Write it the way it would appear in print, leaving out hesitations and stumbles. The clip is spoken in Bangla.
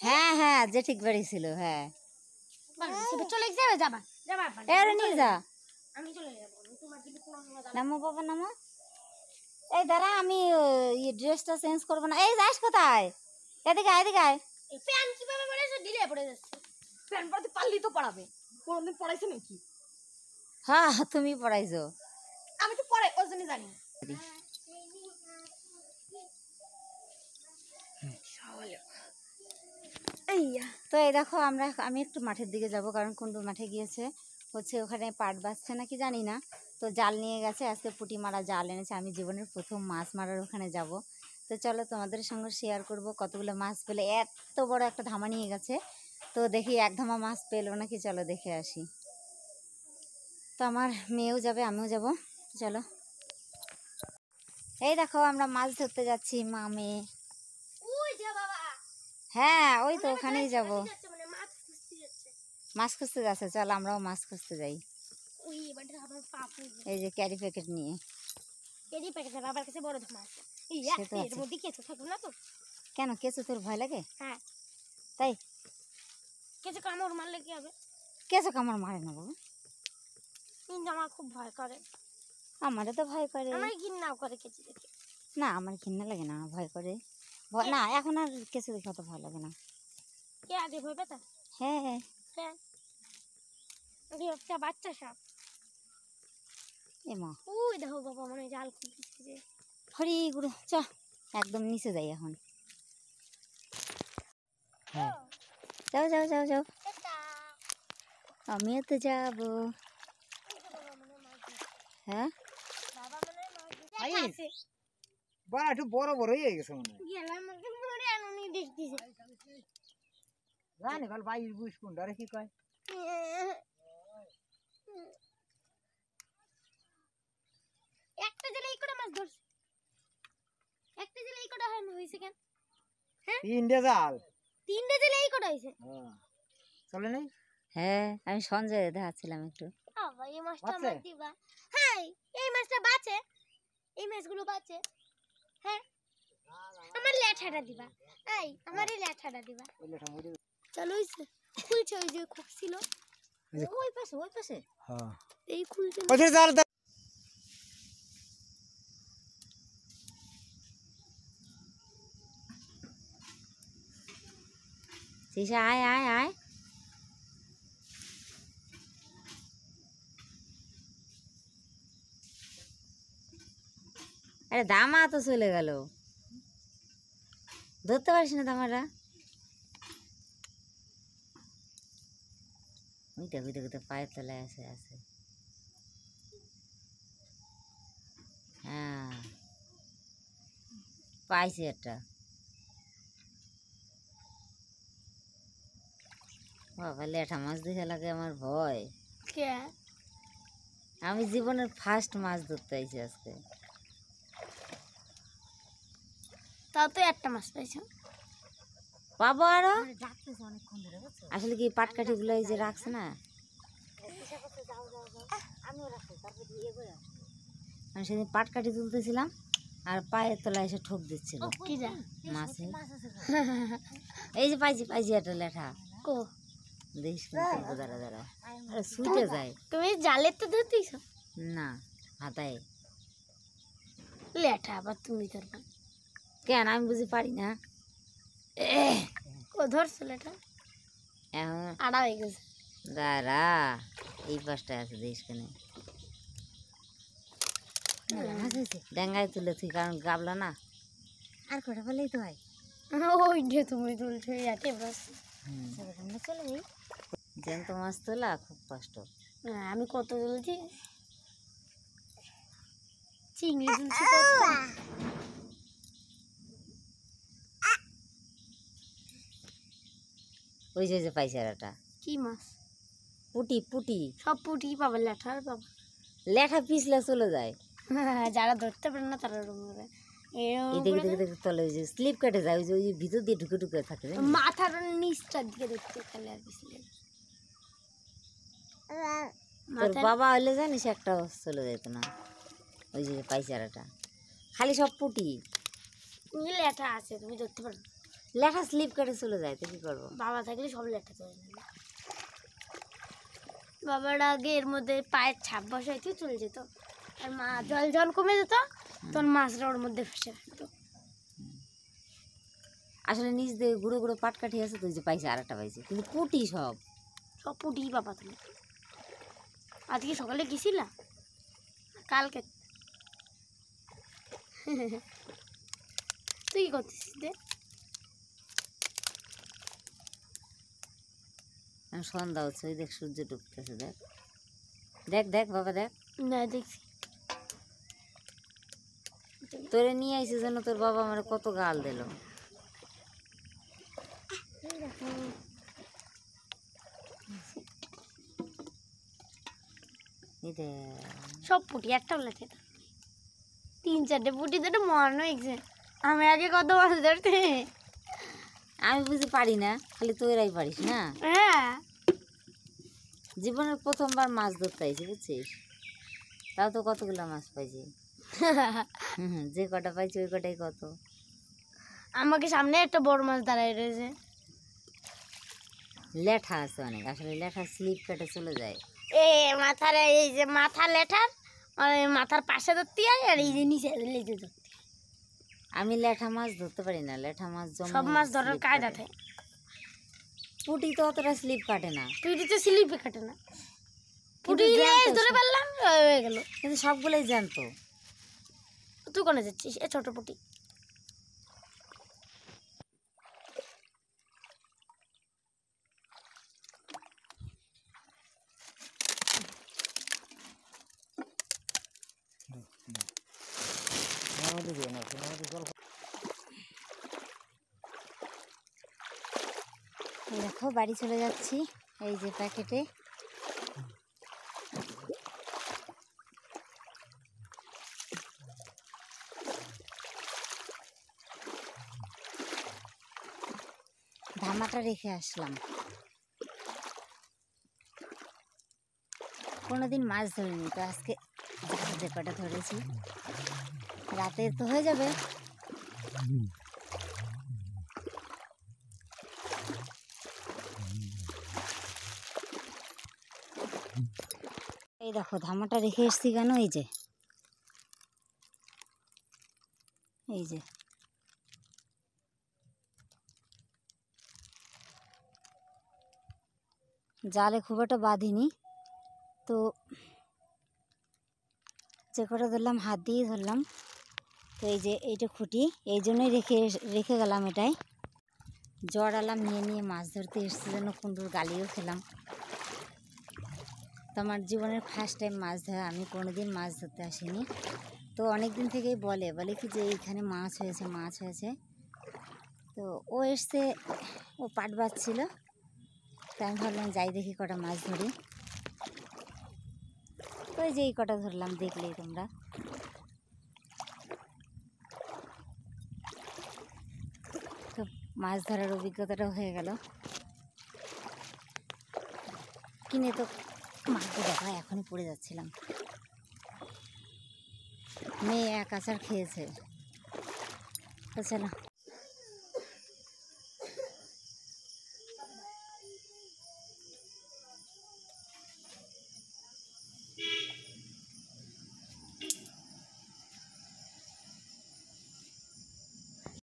হ্যাঁ হ্যাঁ যে ঠিক বাড়ি ছিল। হ্যাঁ চলে যাবে যাবা যাবা এর নিয়ে যা। আমি চলে যাব তোমার দিকে কোন নামো বাবা নামো। এই দাঁড়া আমি ড্রেসটা চেঞ্জ করবো না। এই যাস কোথায়? এদিকে আয় এদিকে আয়। এই প্যান কিভাবে পড়েছে ঢিলে পড়ে যাচ্ছে। প্যান পরাতে পারলি তো পড়াবে, কোনদিন পড়াইছে নাকি? হ্যাঁ তুমি পড়াইছো। আমি তো পড়াই ওই জন্য জানি। তো এই দেখো আমি একটু মাঠের দিকে যাব, কারণ কুন্ডু মাঠে গিয়েছে হচ্ছে ওখানে পাট বাঁচছে নাকি জানি না, তো জাল নিয়ে গেছে। আজকে পুঁটি মারা জাল এনেছে। আমি জীবনের প্রথম মাছ মারার ওখানে যাব। তো চলো তোমাদের সঙ্গে শেয়ার করব কতগুলো মাছ পেলে। এত বড় একটা ধামা নিয়ে গেছে, তো দেখি এক ধামা মাছ পেলো নাকি, চলো দেখে আসি। তো আমার মেয়েও যাবে আমিও যাব, চলো। এই দেখো আমরা মাছ ধরতে যাচ্ছি মা মেয়ে। ওই যে বাবা হ্যাঁ ওই তো ওখানেই যাব। মানে মাছ খুঁজতে যাচ্ছে। মাছ খুঁজতে যাচ্ছে, চল আমরাও মাছ খুঁজতে যাই। ওই এবারে আমার পাপু এই যে ক্যারি প্যাকেট নিয়ে। এরই প্যাকেটে বাবার কাছে বড় ধামা আছে। এই সে তো এর আছে। মধ্যে কেঁচো থাকবে না তো? কেন কেঁচো তোর ভয় লাগে? হ্যাঁ তাই কেঁচো কামড় মারলে কি হবে? কেঁচো কামড় মারে না বাবা। কিন্তু আমার খুব ভয় করে। আমারও তো ভয় করে। আমার ঘৃণাও করে কেঁচো দেখে। না আমার ঘৃণা লাগে না, ভয় করে। না এখন আর কেঁচো দেখে অত ভয় লাগে না। কে আগে ভয় পেতা? হ্যাঁ হ্যাঁ হ্যাঁ আগে একটা বাচ্চা সাপ। এ মা ওই দেখো বাবা মানে জাল খুঁজছে যে। হরি গুরু চ একদম নিচে যাই এখন। হ্যাঁ যাও যাও যাও যাও। আমিও তো যাবো। হ্যাঁ বাবা মানে মাছ আছে। বা একটু বড় বড় হয়ে গেছে মনে হয়। গেলাম মধ্যে মরে আমি দেখতেছি। জানি ভালো ভাই বুঝ কোনটা রে কি কয়। একটা জেলে এই করে মাছ ধরছে। একটা জেলে এই করে হইছে কেন? হ্যাঁ তিনটে জাল, তিনটে জেলে এই করে হইছে। হ্যাঁ চলে নাই। হ্যাঁ আমি সঞ্জয় দেখাচ্ছিলাম একটু। বাবা এই মাছটা আমার দিবা। হ্যাঁ এই মাছটা বাঁচে। এই মাছগুলো বাঁচে। হ্যাঁ আমার লেঠাটা দিবা। এই আমারই লেঠাটা দিবা। চলো হইছে খুলছে ওই যে খুব ছিল ওই পাশে ওই পাশে। হ্যাঁ এই খুলছে ওই জাল সিসা আয় আয় আয়। আরে দামা তো চলে গেল, ধরতে পারিস না দামাটা। ওইটা ওইটা ওইটা পায়ের তলায় আছে আছে। হ্যাঁ পাইছি একটা। বাবা লেঠা মাছ দেখে লাগে আমার ভয়। কে আমি জীবনের ফার্স্ট মাছ ধরতে আইছি আজকে। তাও তো একটা মাছ পাইছো। পাবো আরো। আসলে কি পাটকাঠি গুলো এই যে রাখছে না, আমি সেদিন পাটকাঠি তুলতেছিলাম আর পায়ের তলায় এসে ঠোক দিচ্ছিল মাছে। এই যে পাইছি পাইছি একটা লেঠা। কো দেখিস কিন্তু দাঁড়া দাঁড়া আরে ছুটে যায়। তুমি জালে তো ধরতেছ না হাতায়। লেঠা আবার তুমি ধরবা কেন আমি বুঝি পারি না। ও ধরছো লেঠা এখন আড়া হয়ে গেছে। দাঁড়া এই পাশটায় আছে দেখিস কেন ডেঙ্গায় তুলে তুই, কারণ গাবলা না আর কটা বলেই তো হয়। ওই যে তুমি তুলছো ইয়াতে বাস চলে যাই। জ্যান্ত মাছ তোলা খুব কষ্ট। আমি কত তুলছি চিংড়ি তুলছি কত। ওই যে পাইছে আর একটা কি মাছ? পুটি পুটি। সব পুটি পাবা লেঠা আর পাবা। লেখা পিছলে চলে যায়। যারা ধরতে পারে না তারা তলে ওই যে স্লিপ কেটে যায়, ওই যে ওই ভিতর দিয়ে ঢুকে ঢুকে থাকে মাথার নিচটার দিকে দেখতে খালি আর পিছলে। তোর বাবা হলে জানিস একটা চলে যেত না। ওই যে পাইছে আর একটা খালি সব পুটি। লেঠা আছে তুমি ধরতে পারো। লেখা স্লিপ কেটে চলে যায়, তো কি করবো? বাবা থাকলে সব লেখা চলে যাবে। বাবার আগে এর মধ্যে পায়ের ছাপ বসাইতে চলে যেত, আর মা জল জল কমে যেত, তখন মাছটা ওর মধ্যে ফেসে যেত। আসলে নিজ দিয়ে গুঁড়ো গুঁড়ো পাট কাঠি আছে, তুই যে পাইছে আর একটা পাইছে, কিন্তু পুটি সব। সব পুটি বাবা তুমি। আজকে সকালে গেছিলাম, কালকে তুই কি করতেছিস রে? সন্ধ্যা হচ্ছে, ওই দেখ সূর্য ডুবতেছে, দেখ দেখ দেখ বাবা দেখ। না দেখছি তোরে নিয়ে আইসে জন্য তোর বাবা আমার কত গাল দিল। সব পুটি একটাও লেখে না। 3-4টে পুটি ধরে মরানো হয়েছে। আমি আগে কত মাছ ধরতে। আমি বুঝতে পারি না, খালি তোরাই পারিস না। হ্যাঁ, জীবনের প্রথমবার মাছ ধরতে আইছি, বুঝছিস? তাও তো কতগুলো মাছ পাইছি। যে কটা পাইছি ওই কটাই কত। আমাকে সামনে একটা বড় মাছ দাঁড়ায় রয়েছে। লেঠা আছে অনেক, আসলে লেঠা স্লিপ কেটে চলে যায়। মাথার এই যে মাথা লেঠার, আর এই মাথার পাশে ধরতে হয়, আর এই যে নিচে লেজে ধরতে হয়। আমি লেঠা মাছ ধরতে পারি না, লেঠা মাছ সব মাছ ধরার কায়দা থাকে। পুটি তো অতটা স্লিপ কাটে না, পুটি তো স্লিপে কাটে না। পুটি ধরে ফেললাম, হয়ে গেল। কিন্তু সবগুলোই জানতো। তুই কোনে যাচ্ছিস? এ ছোট পুটি। দেখো বাড়ি চলে যাচ্ছি, এই যে প্যাকেটে। ধামাটা রেখে আসলাম। কোনোদিন মাছ ধরিনি, তো আজকে যে কটা ধরেছি রাতে তো হয়ে যাবে। এই দেখো ধামাটা রেখে এসছি কেন, এই যে এই যে জালে খুব একটা বাঁধিনি, তো যে কটা ধরলাম হাত দিয়ে ধরলাম। তো এই যে এইটা খুঁটি, এই জন্যই রেখে গেলাম এটাই। জ্বর আলাম নিয়ে নিয়ে মাছ ধরতে এসছি জন্য কুণ্ডুর গালিও খেলাম। তো আমার জীবনের ফার্স্ট টাইম মাছ ধরা, আমি কোনোদিন মাছ ধরতে আসিনি। তো অনেক দিন থেকেই বলে কি যে এইখানে মাছ হয়েছে মাছ হয়েছে। তো ও এসছে, ও পাট বাঁধছিল, তো আমি ভাবলাম যাই দেখি কটা মাছ ধরি। তো এই যে এই কটা ধরলাম, দেখলেই তোমরা। তো মাছ ধরার অভিজ্ঞতাটাও হয়ে গেল। কিনে তো মাছটা দেখা এখনই পড়ে যাচ্ছিলাম। মেয়ে এক আচার খেয়েছে, তো চলো